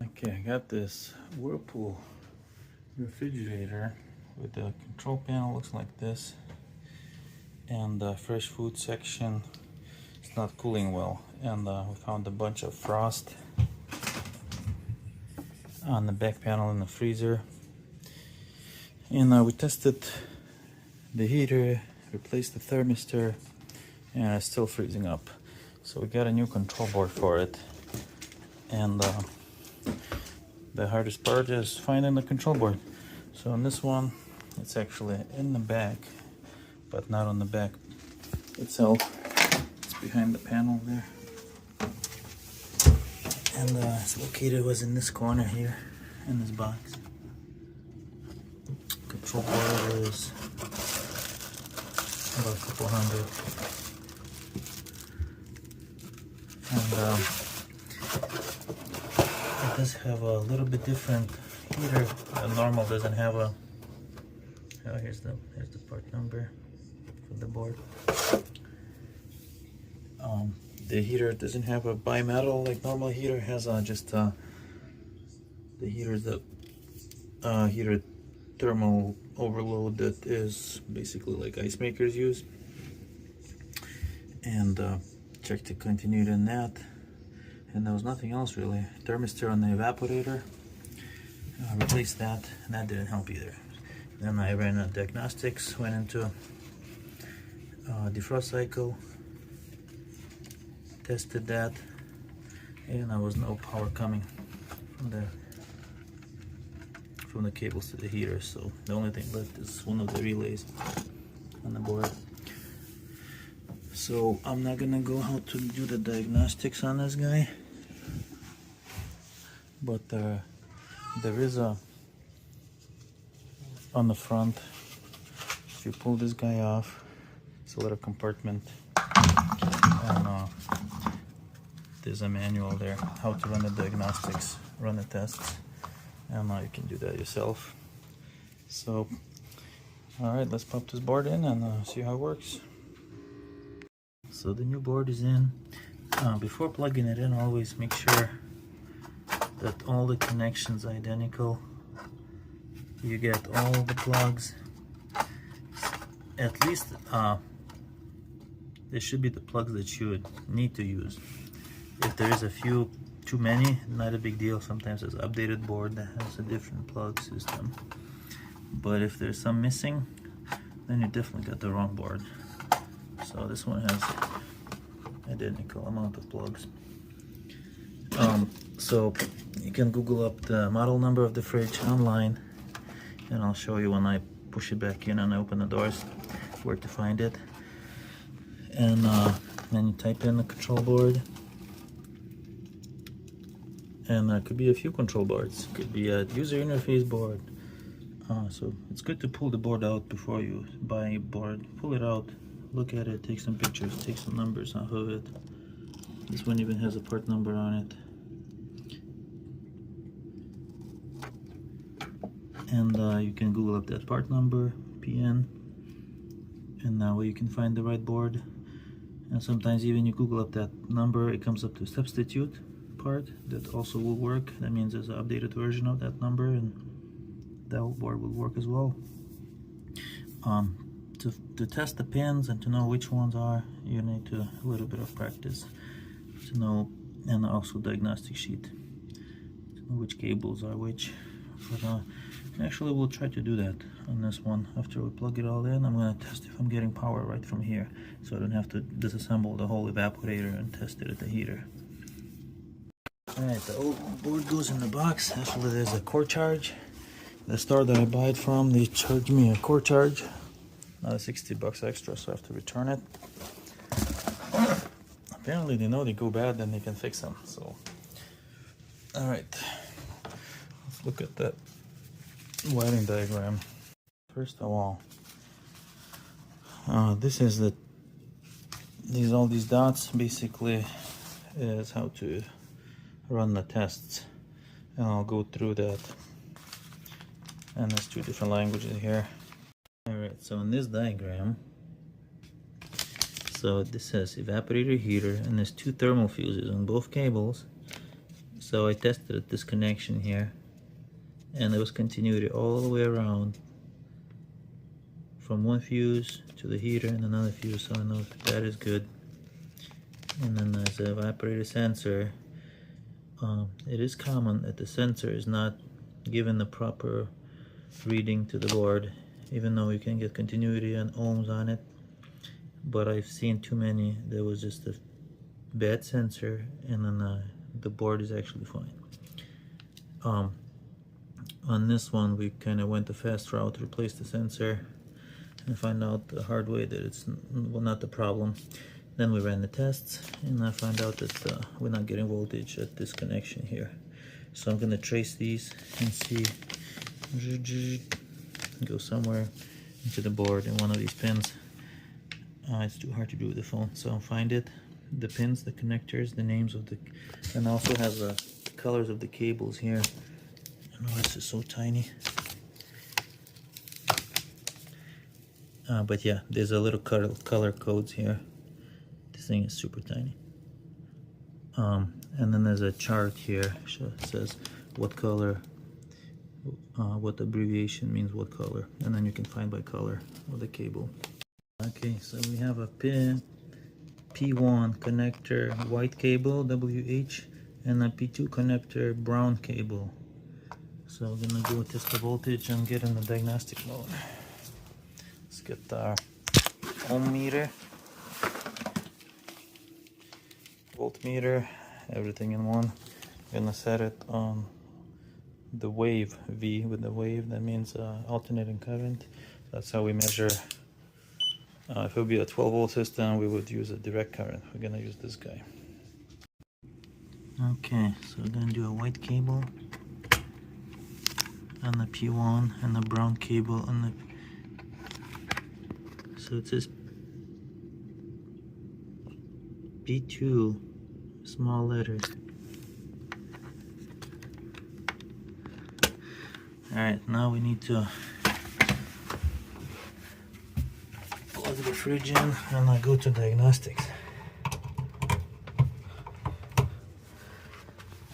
Okay, I got this Whirlpool refrigerator with the control panel, looks like this, and the fresh food section is not cooling well, and we found a bunch of frost on the back panel in the freezer, and we tested the heater, replaced the thermistor, and it's still freezing up. So we got a new control board for it, and the hardest part is finding the control board. So on this one, it's actually in the back, but not on the back itself. It's behind the panel there. And it's located, was in this corner here, in this box. Control board is about a couple hundred. And it does have a little bit different heater. The normal doesn't have a. Oh, here's the part number for the board. The heater doesn't have a bimetal like normal heater has. Just the heater heater thermal overload that is basically like ice makers use. And checked the continuity in that. And there was nothing else really. Thermistor on the evaporator, replaced that, and that didn't help either. Then I ran diagnostics, went into defrost cycle, tested that, and there was no power coming from the cables to the heater. So the only thing left is one of the relays on the board. So I'm not gonna go how to do the diagnostics on this guy, but there is a on the front. If you pull this guy off, it's a little compartment, and there's a manual there how to run the diagnostics, run the tests, and you can do that yourself. So all right, let's pop this board in and see how it works. So the new board is in. Before plugging it in, always make sure that all the connections are identical. You get all the plugs. At least there should be the plugs that you would need to use. If there is a few too many, not a big deal. Sometimes there's an updated board that has a different plug system. But if there's some missing, then you definitely got the wrong board. So this one has identical amount of plugs. So you can Google up the model number of the fridge online, and I'll show you when I push it back in and I open the doors where to find it. And then you type in the control board, and there could be a few control boards. Could be a user interface board. So it's good to pull the board out before you buy a board. Pull it out, look at it, take some pictures, take some numbers off of it. This one even has a part number on it. And you can Google up that part number, PN, and that way you can find the right board. And sometimes even you Google up that number, it comes up to substitute part. That also will work. That means there's an updated version of that number, and that board will work as well. To test the pins and to know which ones are, you need a little bit of practice to know, and also diagnostic sheet to know which cables are which. But actually we'll try to do that on this one. After we plug it all in, I'm going to test if I'm getting power right from here, so I don't have to disassemble the whole evaporator and test it at the heater. Alright, the old board goes in the box. Actually there's a core charge. The store that I buy it from, they charge me a core charge. Another 60 bucks extra, so I have to return it. Apparently they know they go bad, then they can fix them. So, all right, let's look at that wiring diagram. First of all, this is all these dots basically is how to run the tests, and I'll go through that. And there's two different languages here. Alright, so in this diagram, so this says evaporator heater, and there's two thermal fuses on both cables. So I tested this connection here, and there was continuity all the way around from one fuse to the heater and another fuse, so I know that is good. And then there's the evaporator sensor. It is common that the sensor is not given the proper reading to the board, even though you can get continuity and ohms on it. But I've seen too many. There was just a bad sensor, and then the board is actually fine. On this one, we kind of went the fast route to replace the sensor and find out the hard way that it's not the problem. Then we ran the tests, and I found out that we're not getting voltage at this connection here. So I'm gonna trace these and see, go somewhere into the board in one of these pins. It's too hard to do with the phone, so I'll find it, the pins, the connectors, the names of the, and also has the colors of the cables here. I know this is so tiny. But yeah, there's a little color codes here. This thing is super tiny. And then there's a chart here. It says what color, what abbreviation means what color, and then you can find by color of the cable. Okay, so we have a pin P1 connector white cable WH and a P2 connector brown cable. So we're gonna go test the voltage and get in the diagnostic mode. Let's get our ohm meter, voltmeter, everything in one. I'm gonna set it on the wave V with the wave. That means alternating current. That's how we measure. If it would be a 12-volt system, we would use a direct current. We're gonna use this guy. Okay, so we're gonna do a white cable on the P1 and the brown cable on the. So it says P2, small letters. Alright, now we need to plug the fridge in and I go to diagnostics.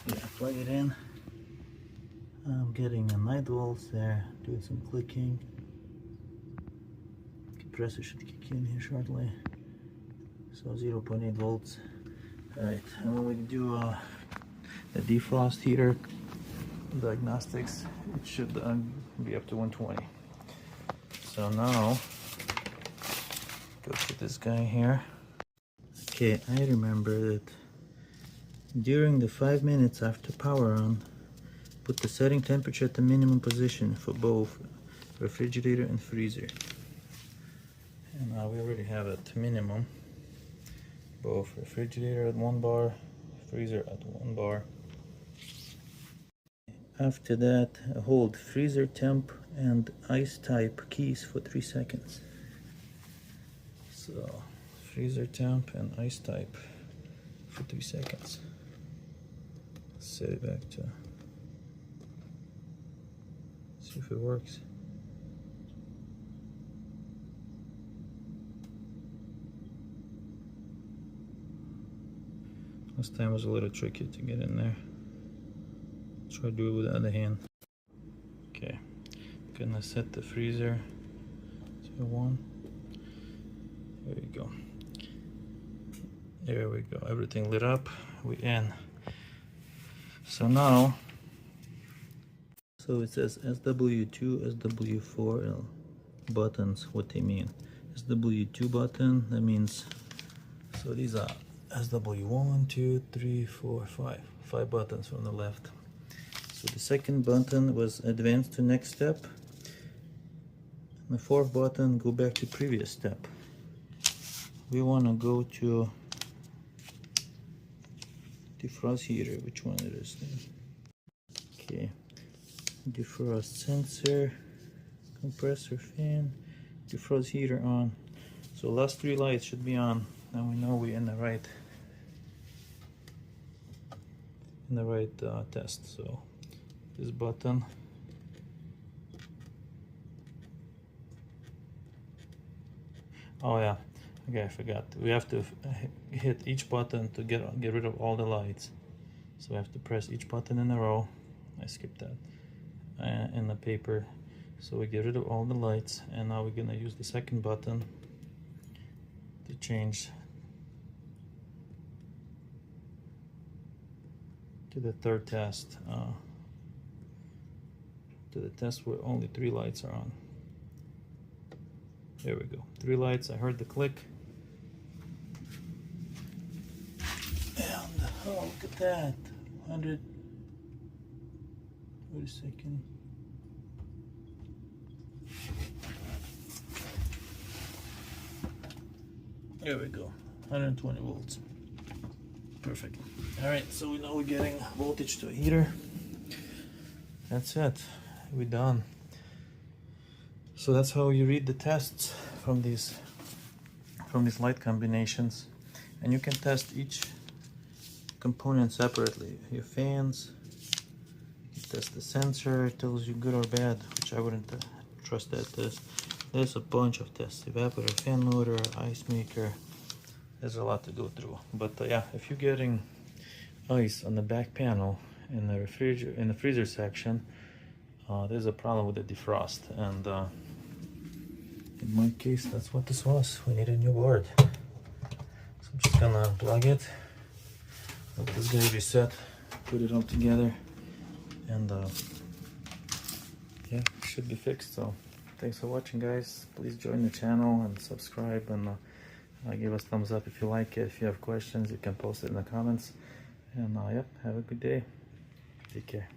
Yeah, plug it in. I'm getting a 9 volts there, doing some clicking. Compressor should kick in here shortly. So 0.8 volts. Alright, and when we do the defrost heater diagnostics, it should be up to 120. So now, go to this guy here. Okay, I remember that during the 5 minutes after power on, put the setting temperature at the minimum position for both refrigerator and freezer. And now we already have it to minimum. Both refrigerator at 1 bar, freezer at 1 bar. After that, hold freezer temp and ice type keys for 3 seconds. So, freezer temp and ice type for 3 seconds. Set it back to, see if it works. Last time was a little tricky to get in there. Try to do it with the other hand. Okay, gonna set the freezer to 1. There you go. There we go. Everything lit up. We in. So now, so it says SW2, SW4 buttons. What they mean? SW2 button. That means, so these are SW1, 2, 3, 4, 5. 5 buttons from the left. So the second button was advance to next step. And the 4th button, go back to previous step. We want to go to defrost heater. Which one it is then? Okay, defrost sensor, compressor fan, defrost heater on. So last 3 lights should be on. Now we know we're in the right test. So this button, oh yeah, okay, I forgot. We have to hit each button to get rid of all the lights. So I have to press each button in a row. I skipped that. In the paper. So we get rid of all the lights, and now we're gonna use the second button to change to the third test. To the test where only 3 lights are on. There we go. 3 lights. I heard the click. And oh, look at that. 100. Wait a second. There we go. 120 volts. Perfect. Alright, so we know we're getting voltage to a heater. That's it. We're done. So that's how you read the tests from these light combinations. And you can test each component separately. Your fans, you test the sensor, it tells you good or bad, which I wouldn't trust that test. There's a bunch of tests. Evaporator, fan motor, ice maker. There's a lot to go through. But yeah, if you're getting ice on the back panel in the freezer section, there's a problem with the defrost. And in my case, that's what this was. We need a new board. So I'm just gonna unplug it, let this guy reset, put it all together, and yeah, it should be fixed. So thanks for watching, guys. Please join the channel and subscribe, and give us thumbs up if you like it. If you have questions, you can post it in the comments. And yep, have a good day. Take care.